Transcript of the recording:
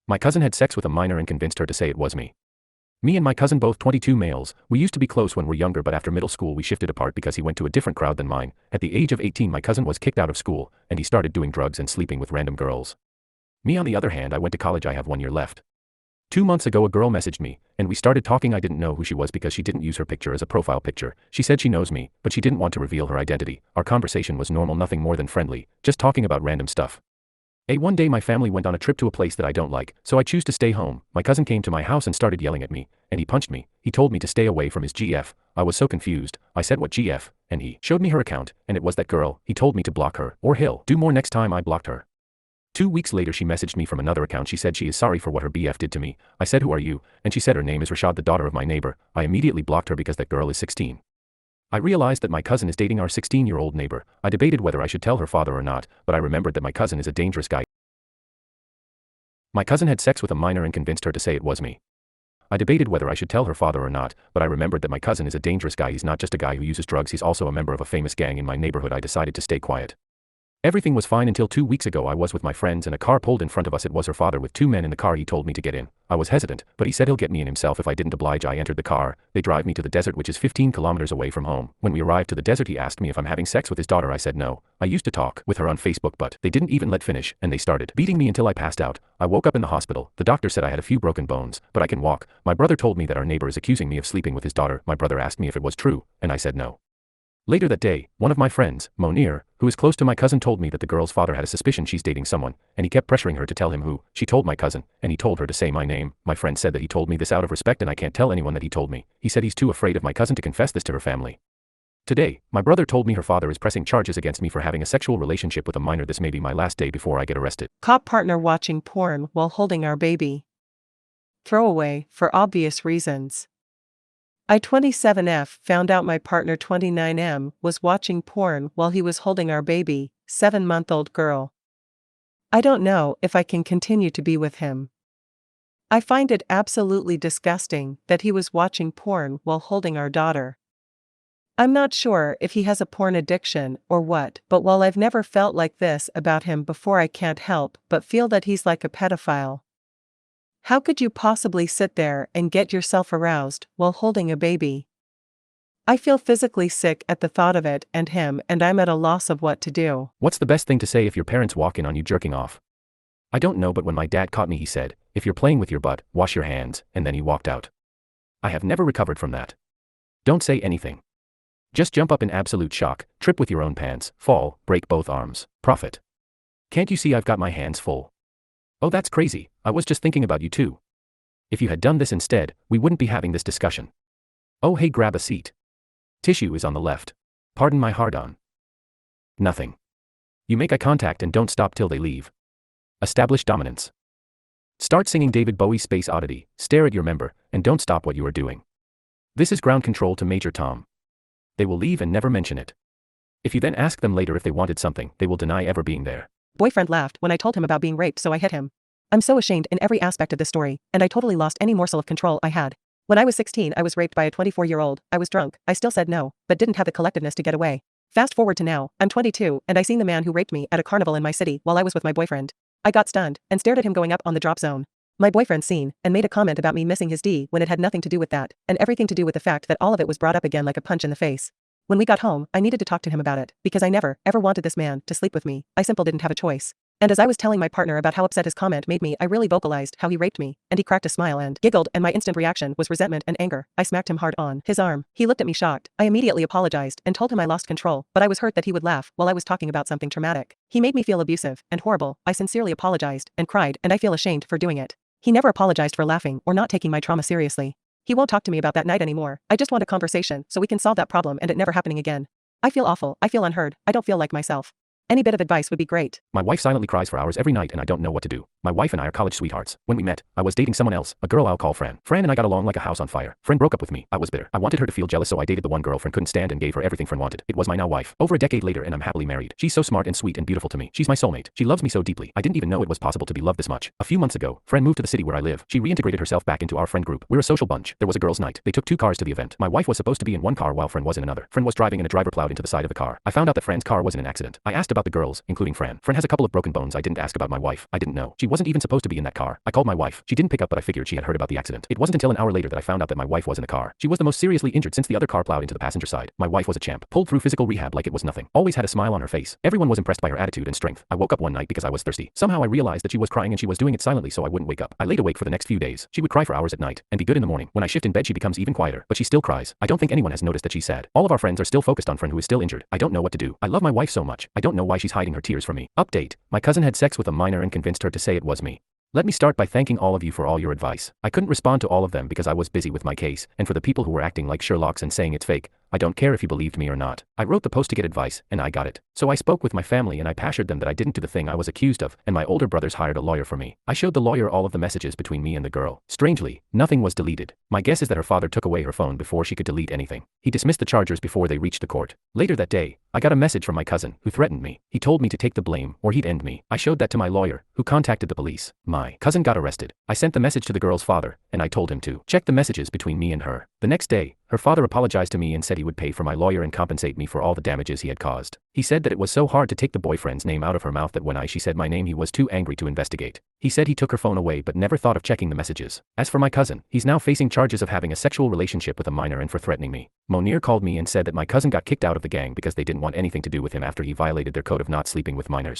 My cousin had sex with a minor and convinced her to say it was me. Me and my cousin, both 22 males, we used to be close when we were younger, but after middle school we shifted apart because he went to a different crowd than mine. At the age of 18 my cousin was kicked out of school, and he started doing drugs and sleeping with random girls. Me on the other hand, I went to college, I have 1 year left. 2 months ago a girl messaged me, and we started talking. I didn't know who she was because she didn't use her picture as a profile picture. She said she knows me, but she didn't want to reveal her identity. Our conversation was normal, nothing more than friendly, just talking about random stuff. One day my family went on a trip to a place that I don't like, so I choose to stay home. My cousin came to my house and started yelling at me, and he punched me. He told me to stay away from his GF. I was so confused. I said, what GF? And he showed me her account, and it was that girl. He told me to block her, or he'll do more next time. I blocked her. 2 weeks later she messaged me from another account. She said she is sorry for what her BF did to me. I said, who are you? And she said her name is Rashad, the daughter of my neighbor. I immediately blocked her because that girl is 16. I realized that my cousin is dating our 16-year-old neighbor. I debated whether I should tell her father or not, but I remembered that my cousin is a dangerous guy. My cousin had sex with a minor and convinced her to say it was me. I debated whether I should tell her father or not, but I remembered that my cousin is a dangerous guy. He's not just a guy who uses drugs, he's also a member of a famous gang in my neighborhood. I decided to stay quiet. Everything was fine until 2 weeks ago. I was with my friends and a car pulled in front of us. It was her father with 2 men in the car. He told me to get in. I was hesitant, but he said he'll get me in himself if I didn't oblige. I entered the car. They drive me to the desert, which is 15 kilometers away from home. When we arrived to the desert he asked me if I'm having sex with his daughter. I said no. I used to talk with her on Facebook, but they didn't even let finish, and they started beating me until I passed out. I woke up in the hospital. The doctor said I had a few broken bones, but I can walk. My brother told me that our neighbor is accusing me of sleeping with his daughter. My brother asked me if it was true, and I said no. Later that day, one of my friends, Monir, who is close to my cousin, told me that the girl's father had a suspicion she's dating someone, and he kept pressuring her to tell him who. She told my cousin, and he told her to say my name. My friend said that he told me this out of respect and I can't tell anyone that he told me. He said he's too afraid of my cousin to confess this to her family. Today, my brother told me her father is pressing charges against me for having a sexual relationship with a minor. This may be my last day before I get arrested. Caught partner watching porn while holding our baby. Throwaway, for obvious reasons. I 27F found out my partner 29M was watching porn while he was holding our baby, 7-month-old girl. I don't know if I can continue to be with him. I find it absolutely disgusting that he was watching porn while holding our daughter. I'm not sure if he has a porn addiction or what, but while I've never felt like this about him before, I can't help but feel that he's like a pedophile. How could you possibly sit there and get yourself aroused while holding a baby? I feel physically sick at the thought of it and him, and I'm at a loss of what to do. What's the best thing to say if your parents walk in on you jerking off? I don't know, but when my dad caught me he said, if you're playing with your butt, wash your hands, and then he walked out. I have never recovered from that. Don't say anything. Just jump up in absolute shock, trip with your own pants, fall, break both arms. Profit. Can't you see I've got my hands full? Oh, that's crazy. I was just thinking about you too. If you had done this instead, we wouldn't be having this discussion. Oh hey, grab a seat. Tissue is on the left. Pardon my hard-on. Nothing. You make eye contact and don't stop till they leave. Establish dominance. Start singing David Bowie Space Oddity, stare at your member, and don't stop what you are doing. This is ground control to Major Tom. They will leave and never mention it. If you then ask them later if they wanted something, they will deny ever being there. Boyfriend laughed when I told him about being raped, so I hit him. I'm so ashamed in every aspect of this story, and I totally lost any morsel of control I had. When I was 16, I was raped by a 24-year-old. I was drunk. I still said no, but didn't have the collectedness to get away. Fast forward to now, I'm 22, and I seen the man who raped me at a carnival in my city while I was with my boyfriend. I got stunned and stared at him going up on the drop zone. My boyfriend seen and made a comment about me missing his D when it had nothing to do with that, and everything to do with the fact that all of it was brought up again like a punch in the face. When we got home, I needed to talk to him about it, because I never, ever wanted this man to sleep with me. I simply didn't have a choice. And as I was telling my partner about how upset his comment made me, I really vocalized how he raped me, and he cracked a smile and giggled, and my instant reaction was resentment and anger. I smacked him hard on his arm. He looked at me shocked. I immediately apologized and told him I lost control, but I was hurt that he would laugh while I was talking about something traumatic. He made me feel abusive and horrible. I sincerely apologized and cried, and I feel ashamed for doing it. He never apologized for laughing or not taking my trauma seriously. He won't talk to me about that night anymore. I just want a conversation so we can solve that problem and it never happening again. I feel awful. I feel unheard. I don't feel like myself. Any bit of advice would be great. My wife silently cries for hours every night and I don't know what to do. My wife and I are college sweethearts. When we met, I was dating someone else, a girl I'll call Fran. Fran and I got along like a house on fire. Fran broke up with me. I was bitter. I wanted her to feel jealous, so I dated the one girl Fran couldn't stand and gave her everything Fran wanted. It was my now wife. Over a decade later and I'm happily married. She's so smart and sweet and beautiful to me. She's my soulmate. She loves me so deeply. I didn't even know it was possible to be loved this much. A few months ago, Fran moved to the city where I live. She reintegrated herself back into our friend group. We're a social bunch. There was a girls' night. They took 2 cars to the event. My wife was supposed to be in one car while Fran was in another. Fran was driving and a driver plowed into the side of the car. I found out that Fran's car was in an accident. I asked about the girls, including Fran. Fran has a couple of broken bones. I didn't ask about my wife. I didn't know. She She wasn't even supposed to be in that car. I called my wife. She didn't pick up, but I figured she had heard about the accident. It wasn't until an hour later that I found out that my wife was in the car. She was the most seriously injured since the other car plowed into the passenger side. My wife was a champ. Pulled through physical rehab like it was nothing. Always had a smile on her face. Everyone was impressed by her attitude and strength. I woke up one night because I was thirsty. Somehow I realized that she was crying and she was doing it silently so I wouldn't wake up. I laid awake for the next few days. She would cry for hours at night and be good in the morning. When I shift in bed she becomes even quieter, but she still cries. I don't think anyone has noticed that she's sad. All of our friends are still focused on friend who is still injured. I don't know what to do. I love my wife so much. I don't know why she's hiding her tears from me. Update. My cousin had sex with a minor and convinced her to say it was me. Let me start by thanking all of you for all your advice. I couldn't respond to all of them because I was busy with my case, and for the people who were acting like Sherlocks and saying it's fake, I don't care if you believed me or not. I wrote the post to get advice, and I got it. So I spoke with my family and I assured them that I didn't do the thing I was accused of, and my older brothers hired a lawyer for me. I showed the lawyer all of the messages between me and the girl. Strangely, nothing was deleted. My guess is that her father took away her phone before she could delete anything. He dismissed the charges before they reached the court. Later that day, I got a message from my cousin, who threatened me. He told me to take the blame or he'd end me. I showed that to my lawyer, who contacted the police. My cousin got arrested. I sent the message to the girl's father, and I told him to check the messages between me and her. The next day, her father apologized to me and said he would pay for my lawyer and compensate me for all the damages he had caused. He said that it was so hard to take the boyfriend's name out of her mouth that when she said my name he was too angry to investigate. He said he took her phone away but never thought of checking the messages. As for my cousin, he's now facing charges of having a sexual relationship with a minor and for threatening me. Monir called me and said that my cousin got kicked out of the gang because they didn't want anything to do with him after he violated their code of not sleeping with minors.